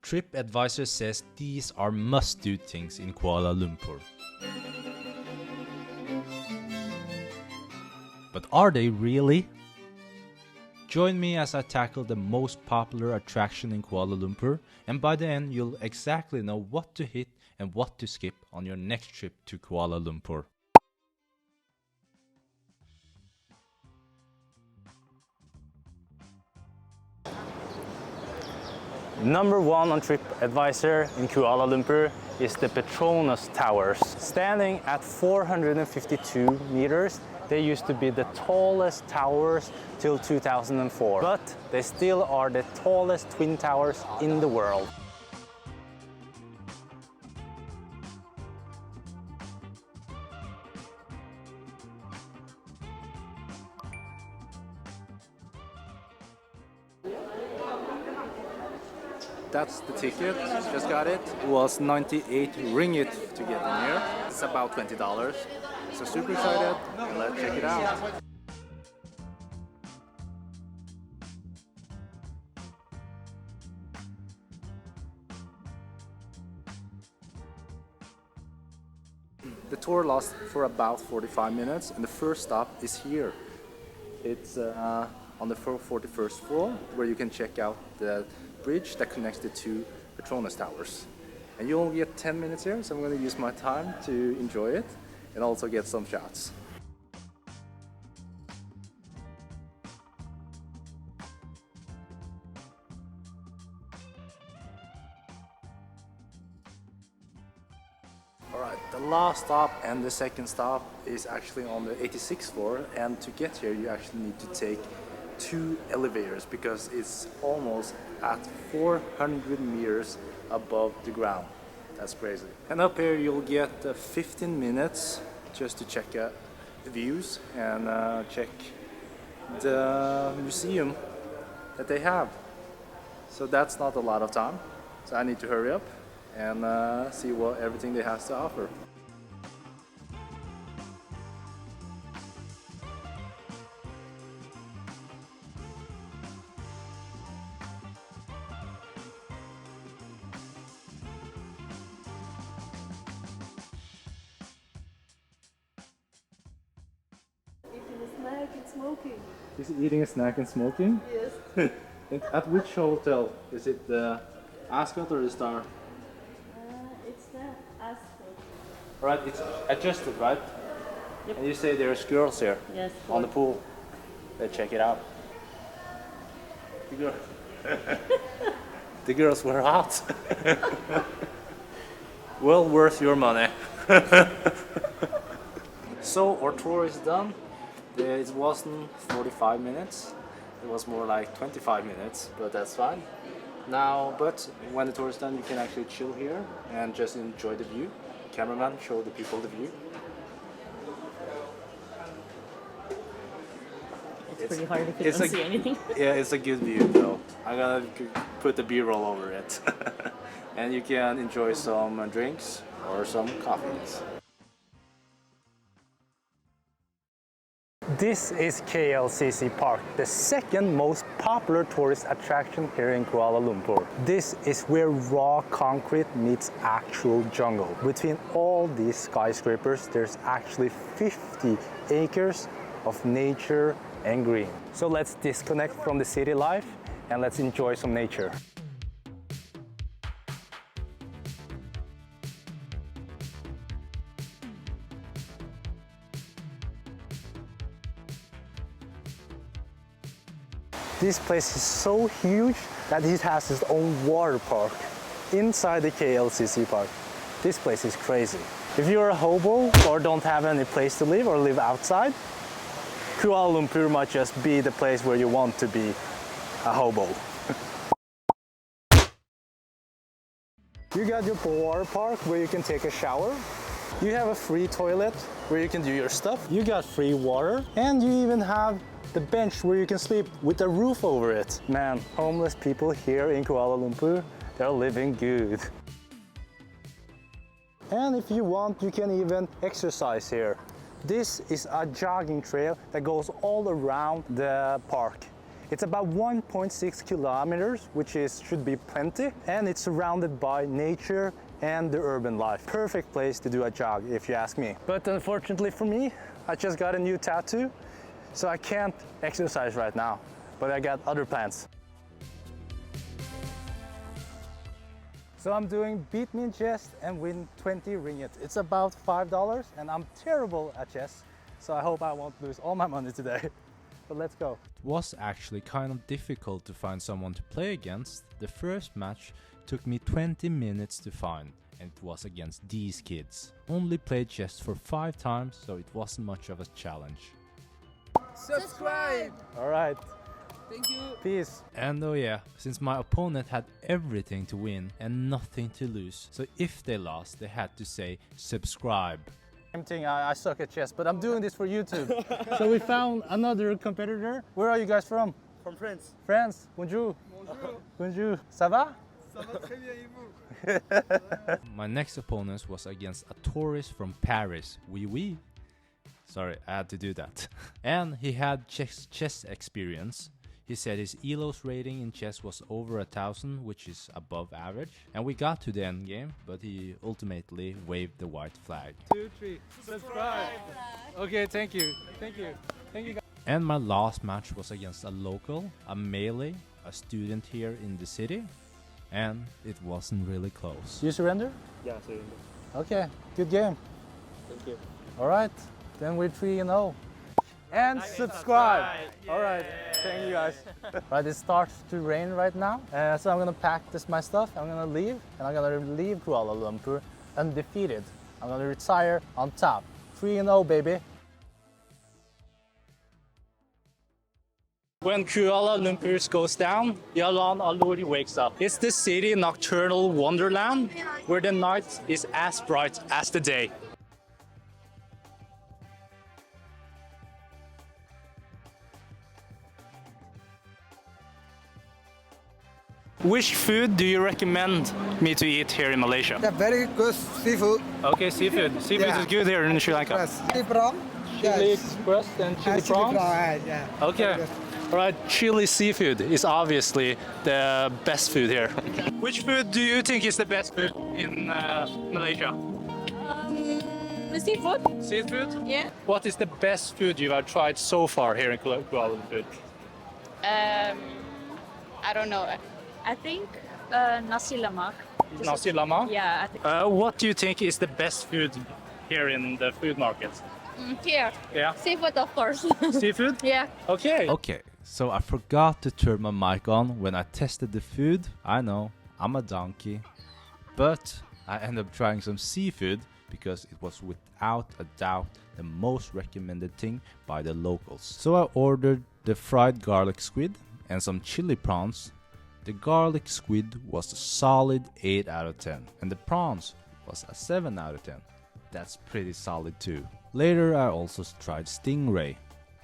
Tripadvisor says these are must-do things in Kuala Lumpur. But are they really? Join me as I tackle the most popular attraction in Kuala Lumpur, and by the end you'll exactly know what to hit and what to skip on your next trip to Kuala Lumpur. Number one on Tripadvisor in Kuala Lumpur is the Petronas Towers. Standing at 452 meters, they used to be the tallest towers till 2004, but they still are the tallest twin towers in the world. That's the ticket, just got it. It was 98 ringgit to get in here. It's about $20. So super excited, let's check it out. The tour lasts for about 45 minutes and the first stop is here. It's on the 41st floor where you can check out the bridge that connects the two Petronas towers. And you only get 10 minutes here, so I'm going to use my time to enjoy it and also get some shots. Alright, the last stop and the second stop is actually on the 86th floor, and to get here you actually need to take 2 elevators because it's almost at 400 meters above the ground. That's crazy. And up here you'll get 15 minutes just to check out the views and check the museum that they have. So that's not a lot of time. So I need to hurry up and see what everything they have to offer. Snack and smoking. Is he eating a snack and smoking? Yes. At which hotel? Is it the Ascot or the Star? It's the Ascot. Right, it's adjusted, right? Yep. And you say there's girls here Yes. on the pool. Let's check it out. The girls were hot. Well worth your money. So our tour is done. It wasn't 45 minutes. It was more like 25 minutes, but that's fine. But when the tour is done, you can actually chill here and just enjoy the view. Cameraman, show the people the view. It's pretty hard if you don't see anything. Yeah, it's a good view though. I'm gonna put the B-roll over it. And you can enjoy some drinks or some coffees. This is KLCC Park, the second most popular tourist attraction here in Kuala Lumpur. This is where raw concrete meets actual jungle. Between all these skyscrapers, there's actually 50 acres of nature and green. So let's disconnect from the city life and let's enjoy some nature. This place is so huge that it has its own water park inside the KLCC park. This place is crazy. If you're a hobo or don't have any place to live or live outside, Kuala Lumpur might just be the place where you want to be a hobo. You got your water park where you can take a shower. You have a free toilet where you can do your stuff. You got free water, and you even have the bench where you can sleep with a roof over it. Man, homeless people here in Kuala Lumpur, they're living good. And if you want, you can even exercise here. This is a jogging trail that goes all around the park. It's about 1.6 kilometers, which should be plenty, and it's surrounded by nature and the urban life. Perfect place to do a jog, if you ask me. But unfortunately for me, I just got a new tattoo, so I can't exercise right now, but I got other plans. So I'm doing beat me in chess and win 20 ringgit. It's about $5, and I'm terrible at chess, so I hope I won't lose all my money today. But let's go. It was actually kind of difficult to find someone to play against. The first match took me 20 minutes to find, and it was against these kids. Only played chess for 5 times, so it wasn't much of a challenge. Subscribe! Alright, Thank you! peace. And oh yeah, since my opponent had everything to win and nothing to lose, so if they lost, they had to say subscribe. Same thing, I suck at chess, but I'm doing this for YouTube. So we found another competitor. Where are you guys from? From France. France. Bonjour. Bonjour. Bonjour. Ça va? Ça va très bien et vous? My next opponent was against a tourist from Paris. Oui. Sorry, I had to do that. And he had chess experience. He said his ELO's rating in chess was over 1,000, which is above average. And we got to the end game, but he ultimately waved the white flag. 2, 3. Subscribe. Okay, thank you. Thank you. Thank you guys. And my last match was against a local, a Malay, a student here in the city. And it wasn't really close. You surrender? Yeah, surrender. Okay, good game. Thank you. Alright, then we're 3-0. And subscribe. Alright, thank you guys. Right, it starts to rain right now. So I'm gonna pack my stuff, I'm gonna leave, and I'm gonna leave Kuala Lumpur undefeated. I'm gonna retire on top. 3-0, baby. When Kuala Lumpur goes down, Jalan Alor wakes up. It's the city nocturnal wonderland where the night is as bright as the day. Which food do you recommend me to eat here in Malaysia? Yeah, very good seafood. Okay, seafood. Seafood Yeah. is good here in Sri Lanka. Yes. Chili prawn. Chili Yes. crust and chili Chili prawns. prawn, yeah. Okay. Very good. All right, chili seafood is obviously the best food here. Which food do you think is the best food in Malaysia? The seafood? Seafood? Yeah. What is the best food you have tried so far here in Kuala Lumpur? I don't know. I think nasi lemak. Nasi lemak? Yeah, I think. What do you think is the best food here in the food market? Here, Yeah, seafood, of course. seafood? Yeah. Okay. Okay, so I forgot to turn my mic on when I tested the food. I know, I'm a donkey. But I ended up trying some seafood because it was without a doubt the most recommended thing by the locals. So I ordered the fried garlic squid and some chili prawns. The garlic squid was a solid 8 out of 10 and the prawns was a 7 out of 10. That's pretty solid too. Later I also tried stingray.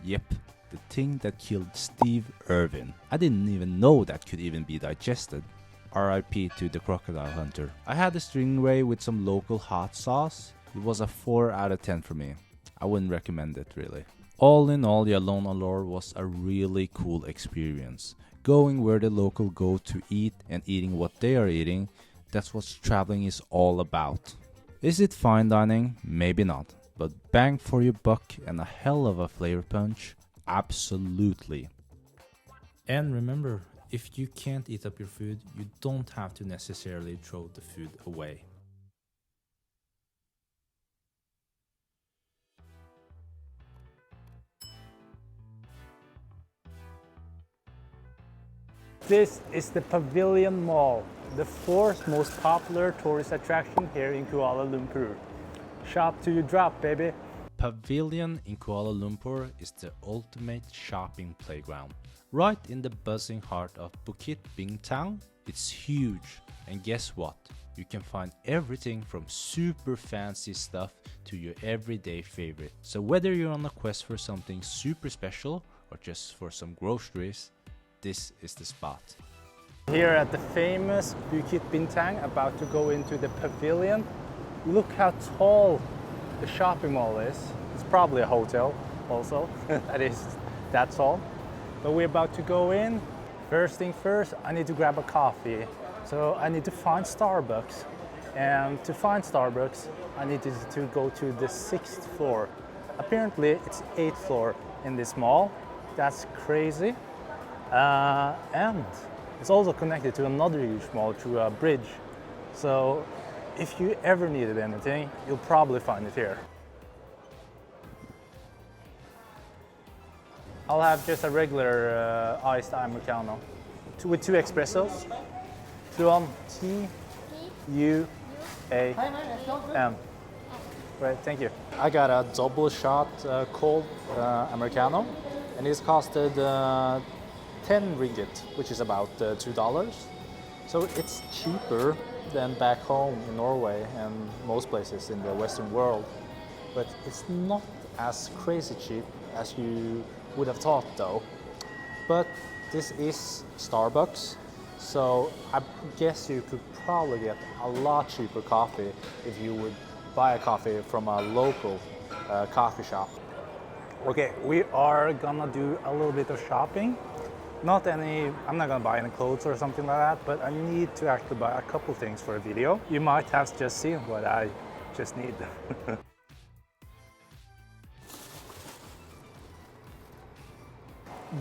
Yep, the thing that killed Steve Irwin. I didn't even know that could even be digested. RIP to the crocodile hunter. I had the stingray with some local hot sauce. It was a 4 out of 10 for me. I wouldn't recommend it really. All in all, Jalan Alor was a really cool experience. Going where the local go to eat and eating what they are eating, that's what traveling is all about. Is it fine dining? Maybe not. But bang for your buck and a hell of a flavor punch? Absolutely. And remember, if you can't eat up your food, you don't have to necessarily throw the food away. This is the Pavilion Mall, the 4th most popular tourist attraction here in Kuala Lumpur. Shop till you drop, baby. Pavilion in Kuala Lumpur is the ultimate shopping playground. Right in the buzzing heart of Bukit Bintang, it's huge. And guess what? You can find everything from super fancy stuff to your everyday favorite. So whether you're on a quest for something super special or just for some groceries, this is the spot. Here at the famous Bukit Bintang, about to go into the pavilion. Look how tall the shopping mall is. It's probably a hotel also. That is that tall. but we're about to go in. First thing first, I need to grab a coffee. So I need to find Starbucks. And to find Starbucks, I need to go to the 6th floor. Apparently, it's 8th floor in this mall. That's crazy. And it's also connected to another huge mall through a bridge. So if you ever needed anything, you'll probably find it here. I'll have just a regular iced Americano with 2 espressos. One T-U-A-M. Right, thank you. I got a double shot cold Americano, and it's costed 10 ringgit, which is about $2. So it's cheaper than back home in Norway and most places in the Western world. But it's not as crazy cheap as you would have thought though. But this is Starbucks, so I guess you could probably get a lot cheaper coffee if you would buy a coffee from a local coffee shop. Okay, we are gonna do a little bit of shopping. I'm not gonna buy any clothes or something like that, but I need to actually buy a couple things for a video. You might have just seen what I just need.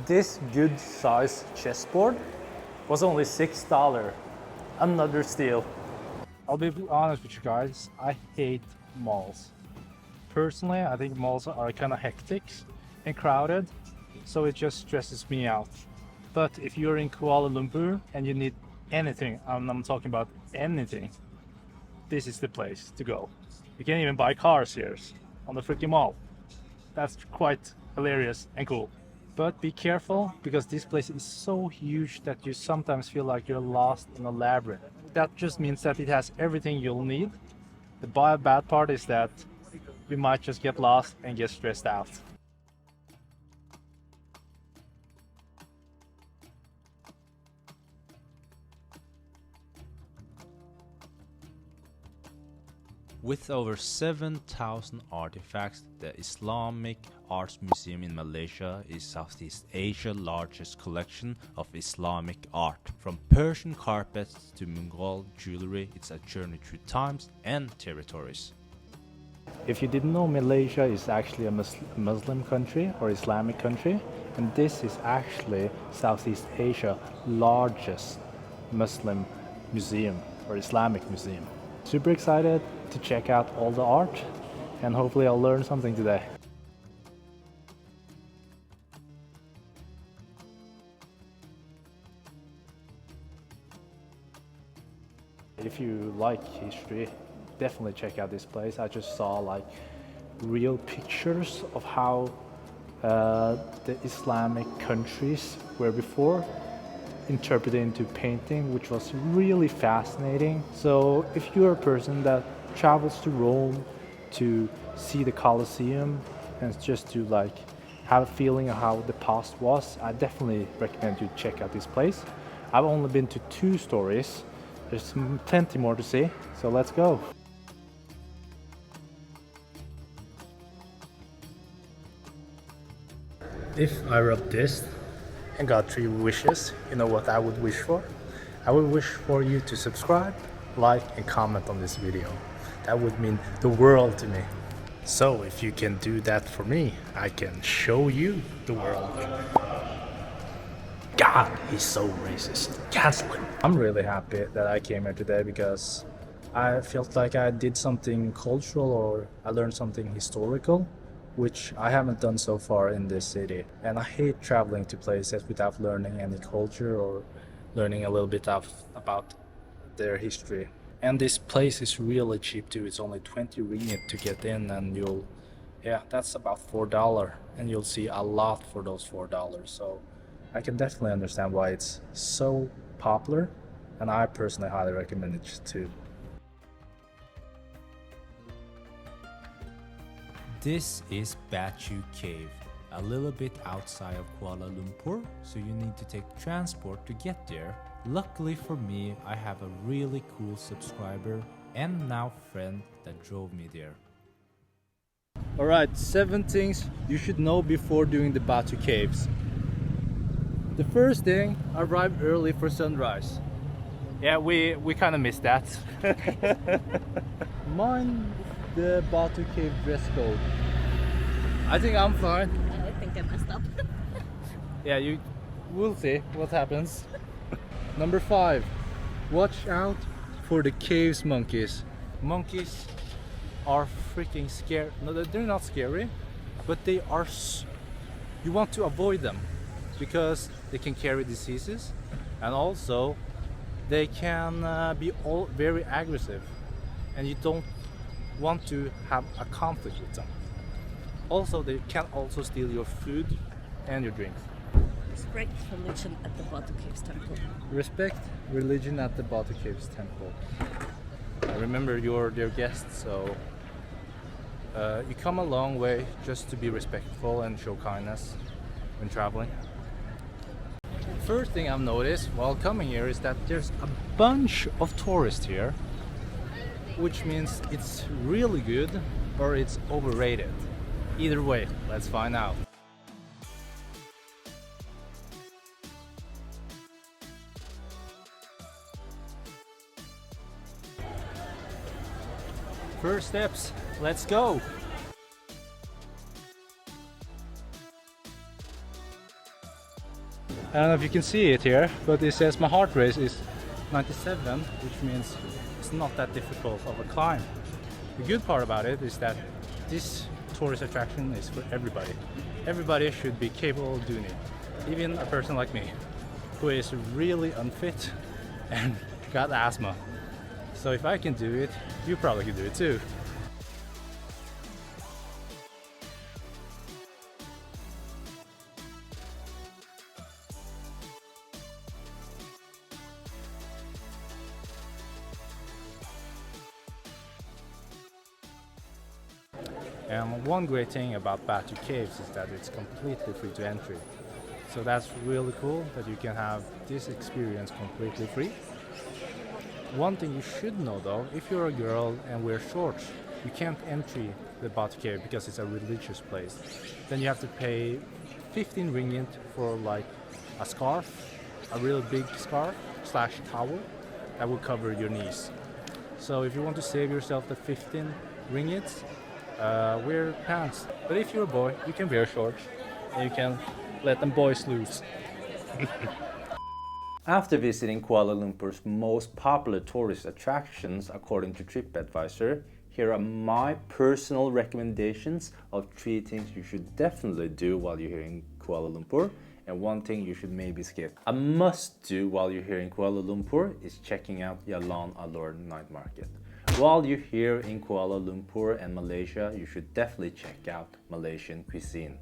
This good size chessboard was only $6. Another steal. I'll be honest with you guys, I hate malls. Personally, I think malls are kind of hectic and crowded, so it just stresses me out. But if you're in Kuala Lumpur and you need anything, I'm talking about anything, this is the place to go. You can even buy cars here on the freaking mall. That's quite hilarious and cool. But be careful, because this place is so huge that you sometimes feel like you're lost in a labyrinth. That just means that it has everything you'll need. The bad part is that we might just get lost and get stressed out. With over 7,000 artifacts, the Islamic Art Museum in Malaysia is Southeast Asia's largest collection of Islamic art. From Persian carpets to Mongol jewelry, it's a journey through times and territories. If you didn't know, Malaysia is actually a Muslim country or Islamic country, and this is actually Southeast Asia's largest Muslim museum or Islamic museum. Super excited to check out all the art, and hopefully I'll learn something today. If you like history, definitely check out this place. I just saw like real pictures of how the Islamic countries were before, interpreted into painting, which was really fascinating. So if you're a person that travels to Rome to see the Colosseum and just to like have a feeling of how the past was, I definitely recommend you check out this place. I've only been to 2 stories. There's plenty more to see, so let's go. If I wrote this and got 3 wishes, you know what I would wish for? I would wish for you to subscribe, like, and comment on this video. That would mean the world to me. So if you can do that for me, I can show you the world. God, he's so racist. Cancel him. I'm really happy that I came here today because I felt like I did something cultural, or I learned something historical, which I haven't done so far in this city. And I hate traveling to places without learning any culture or learning a little bit about their history. And this place is really cheap too. It's only 20 ringgit to get in, and that's about $4, and you'll see a lot for those $4. So I can definitely understand why it's so popular, and I personally highly recommend it too. This is Batu Cave, a little bit outside of Kuala Lumpur, so you need to take transport to get there. Luckily for me, I have a really cool subscriber and now friend that drove me there. Alright, 7 things you should know before doing the Batu Caves. The first thing, arrive early for sunrise. Yeah, we kind of missed that. Mind the Batu Cave dress code. I think I'm fine. I think I messed up. Yeah, we'll see what happens. Number 5, watch out for the caves monkeys. Monkeys are freaking scary. No, they're not scary, but they are. You want to avoid them because they can carry diseases, and also they can be all very aggressive, and you don't want to have a conflict with them. Also, they can also steal your food and your drinks. Respect religion at the Batu Caves temple. Respect religion at the Batu Caves temple. Remember, you're their guests, so you come a long way just to be respectful and show kindness when traveling. First thing I've noticed while coming here is that there's a bunch of tourists here, which means it's really good or it's overrated. Either way, let's find out. First steps, let's go! I don't know if you can see it here, but it says my heart rate is 97, which means it's not that difficult of a climb. The good part about it is that this tourist attraction is for everybody. Everybody should be capable of doing it, even a person like me, who is really unfit and got asthma. So if I can do it, you probably can do it too. And one great thing about Batu Caves is that it's completely free to entry. So that's really cool that you can have this experience completely free. One thing you should know though, if you're a girl and wear shorts, you can't enter the Batu Cave because it's a religious place. Then you have to pay 15 ringgit for like a scarf, a really big scarf / towel that will cover your knees. So if you want to save yourself the 15 ringgit, wear pants. But if you're a boy, you can wear shorts and you can let them boys loose. After visiting Kuala Lumpur's most popular tourist attractions according to Tripadvisor, here are my personal recommendations of 3 things you should definitely do while you're here in Kuala Lumpur and 1 thing you should maybe skip. A must do while you're here in Kuala Lumpur is checking out Jalan Alor night market. While you're here in Kuala Lumpur and Malaysia, you should definitely check out Malaysian cuisine.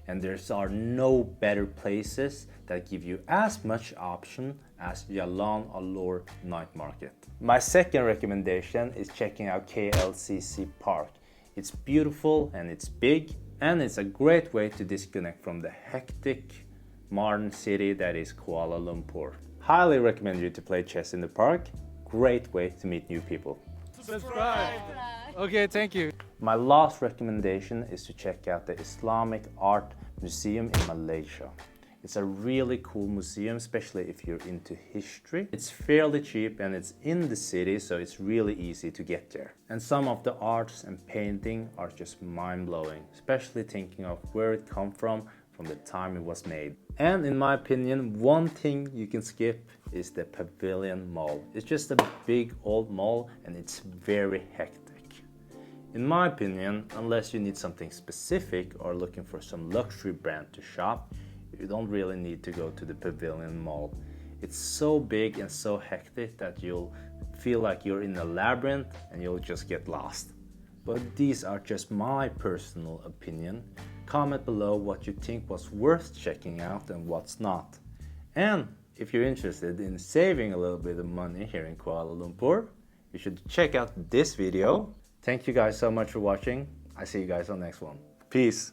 And there are no better places that give you as much option as Jalan Alor night market. My second recommendation is checking out KLCC Park. It's beautiful and it's big, and it's a great way to disconnect from the hectic modern city that is Kuala Lumpur. Highly recommend you to play chess in the park. Great way to meet new people. Subscribe! Okay, thank you. My last recommendation is to check out the Islamic Art Museum in Malaysia. It's a really cool museum, especially if you're into history. It's fairly cheap and it's in the city, so it's really easy to get there. And some of the arts and painting are just mind-blowing, especially thinking of where it come from the time it was made. And in my opinion, one thing you can skip is the Pavilion Mall. It's just a big old mall and it's very hectic. In my opinion, unless you need something specific or looking for some luxury brand to shop, you don't really need to go to the Pavilion Mall. It's so big and so hectic that you'll feel like you're in a labyrinth and you'll just get lost. But these are just my personal opinion. Comment below what you think was worth checking out and what's not. And if you're interested in saving a little bit of money here in Kuala Lumpur, you should check out this video. Thank you guys so much for watching. I see you guys on the next one. Peace.